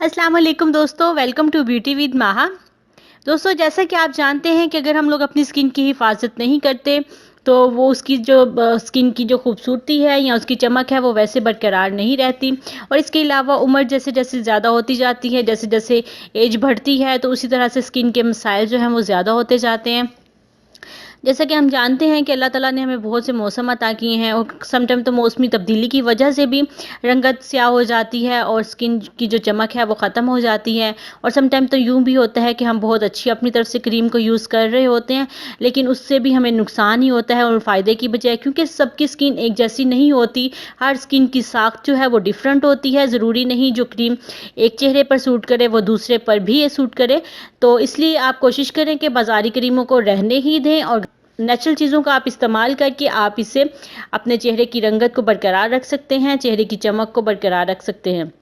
अस्सलाम वालेकुम दोस्तों, वेलकम टू ब्यूटी विद माहा। दोस्तों, जैसा कि आप जानते हैं कि अगर हम लोग अपनी स्किन की हिफाजत नहीं करते तो वो उसकी जो स्किन की जो खूबसूरती है या उसकी चमक है वो वैसे बरकरार नहीं रहती। और इसके अलावा उम्र जैसे जैसे ज़्यादा होती जाती है, जैसे जैसे एज बढ़ती है, तो उसी तरह से स्किन के मसाइल जो हैं वो ज़्यादा होते जाते हैं। जैसा कि हम जानते हैं कि अल्लाह ताला ने हमें बहुत से मौसम अता किए हैं और समटाइम तो मौसमी तब्दीली की वजह से भी रंगत स्याह हो जाती है और स्किन की जो चमक है वो ख़त्म हो जाती है। और समटाइम तो यूँ भी होता है कि हम बहुत अच्छी अपनी तरफ से क्रीम को यूज़ कर रहे होते हैं, लेकिन उससे भी हमें नुकसान ही होता है और फ़ायदे की बजाय, क्योंकि सबकी स्किन एक जैसी नहीं होती। हर स्किन की साख्त जो है वो डिफरेंट होती है। ज़रूरी नहीं जो क्रीम एक चेहरे पर सूट करे वो दूसरे पर भी ये सूट करे। तो इसलिए आप कोशिश करें कि बाज़ारी क्रीमों को रहने ही दें और नेचुरल चीज़ों का आप इस्तेमाल करके आप इससे अपने चेहरे की रंगत को बरकरार रख सकते हैं, चेहरे की चमक को बरकरार रख सकते हैं।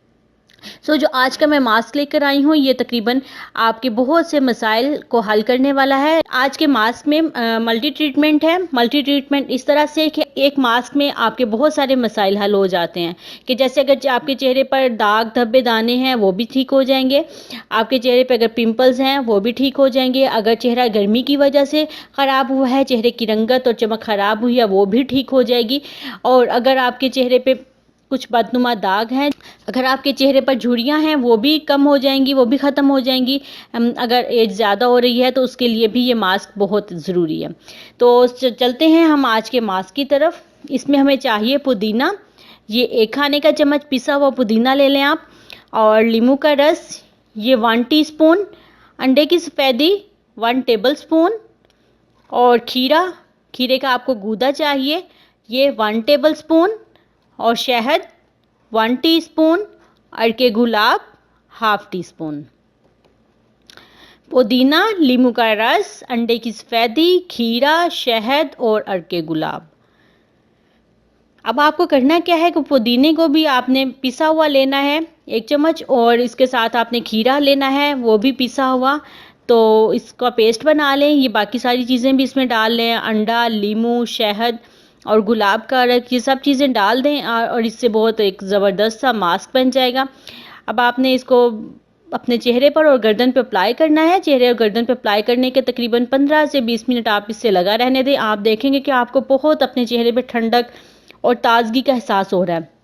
जो आज का मैं मास्क लेकर आई हूँ, ये तकरीबन आपके बहुत से मसाइल को हल करने वाला है। आज के मास्क में मल्टी ट्रीटमेंट है। मल्टी ट्रीटमेंट इस तरह से कि एक मास्क में आपके बहुत सारे मसाइल हल हो जाते हैं। कि जैसे अगर आपके चेहरे पर दाग धब्बे दाने हैं वो भी ठीक हो जाएंगे, आपके चेहरे पर अगर पिंपल्स हैं वो भी ठीक हो जाएंगे, अगर चेहरा गर्मी की वजह से ख़राब हुआ है, चेहरे की रंगत और चमक ख़राब हुई है, वो भी ठीक हो जाएगी। और अगर आपके चेहरे पे कुछ बदनुमा दाग हैं, अगर आपके चेहरे पर झुर्रियाँ हैं वो भी कम हो जाएंगी, वो भी ख़त्म हो जाएंगी। अगर एज ज़्यादा हो रही है तो उसके लिए भी ये मास्क बहुत ज़रूरी है। तो चलते हैं हम आज के मास्क की तरफ। इसमें हमें चाहिए पुदीना। ये 1 खाने का चम्मच पिसा हुआ पुदीना ले लें आप। और नींबू का रस ये 1 टीस्पून, अंडे की सफ़ेदी 1 टेबलस्पून, और खीरे का आपको गूदा चाहिए ये 1 टेबलस्पून, और शहद 1 टीस्पून, अर्के गुलाब 1/2 टीस्पून। पुदीना, नींबू का रस, अंडे की सफ़ेदी, खीरा, शहद और अर्के गुलाब। अब आपको करना क्या है कि पुदीने को भी आपने पिसा हुआ लेना है 1 चम्मच, और इसके साथ आपने खीरा लेना है वो भी पिसा हुआ। तो इसका पेस्ट बना लें। ये बाकी सारी चीज़ें भी इसमें डाल लें, अंडा, नींबू, शहद और गुलाब का रस, ये सब चीज़ें डाल दें और इससे बहुत एक ज़बरदस्त सा मास्क बन जाएगा। अब आपने इसको अपने चेहरे पर और गर्दन पे अप्लाई करना है। चेहरे और गर्दन पे अप्लाई करने के तकरीबन 15 से 20 मिनट आप इससे लगा रहने दें। आप देखेंगे कि आपको बहुत अपने चेहरे पे ठंडक और ताज़गी का एहसास हो रहा है।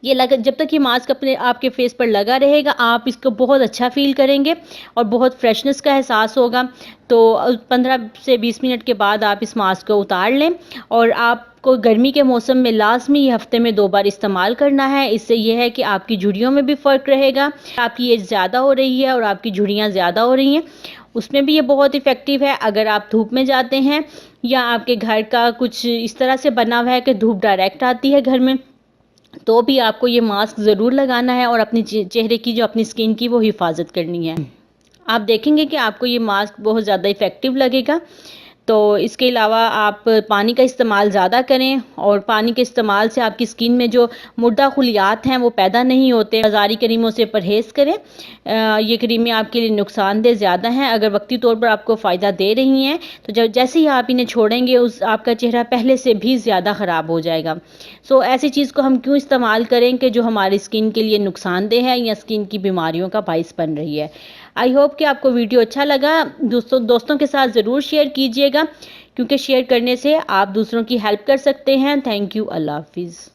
ये लगा जब तक ये मास्क अपने आपके फेस पर लगा रहेगा आप इसको बहुत अच्छा फ़ील करेंगे और बहुत फ्रेशनेस का एहसास होगा। तो 15 से 20 मिनट के बाद आप इस मास्क को उतार लें। और आपको गर्मी के मौसम में लाज़मी ये हफ़्ते में 2 बार इस्तेमाल करना है। इससे ये है कि आपकी झुर्रियों में भी फ़र्क रहेगा। आपकी एज ज़्यादा हो रही है और आपकी झुर्रियाँ ज़्यादा हो रही हैं, उसमें भी ये बहुत इफ़ेक्टिव है। अगर आप धूप में जाते हैं या आपके घर का कुछ इस तरह से बना हुआ है कि धूप डायरेक्ट आती है घर में, तो भी आपको ये मास्क ज़रूर लगाना है और अपनी चेहरे की जो अपनी स्किन की वो हिफाजत करनी है। आप देखेंगे कि आपको ये मास्क बहुत ज़्यादा इफ़ेक्टिव लगेगा। तो इसके अलावा आप पानी का इस्तेमाल ज़्यादा करें, और पानी के इस्तेमाल से आपकी स्किन में जो मुर्दा खुलियात हैं वो पैदा नहीं होते। बाज़ारी क्रीमों से परहेज़ करें। ये क्रीमें आपके लिए नुकसानदेह ज़्यादा हैं। अगर वक्ती तौर पर आपको फ़ायदा दे रही हैं तो जब जैसे ही आप इन्हें छोड़ेंगे आपका चेहरा पहले से भी ज़्यादा ख़राब हो जाएगा। ऐसी चीज़ को हम क्यों इस्तेमाल करें कि जो हमारी स्किन के लिए नुकसानदेह है या स्किन की बीमारियों का बाइस बन रही है। आई होप कि आपको वीडियो अच्छा लगा। दोस्तों के साथ ज़रूर शेयर कीजिएगा, क्योंकि शेयर करने से आप दूसरों की हेल्प कर सकते हैं। Thank you. अल्लाह हाफ़िज़।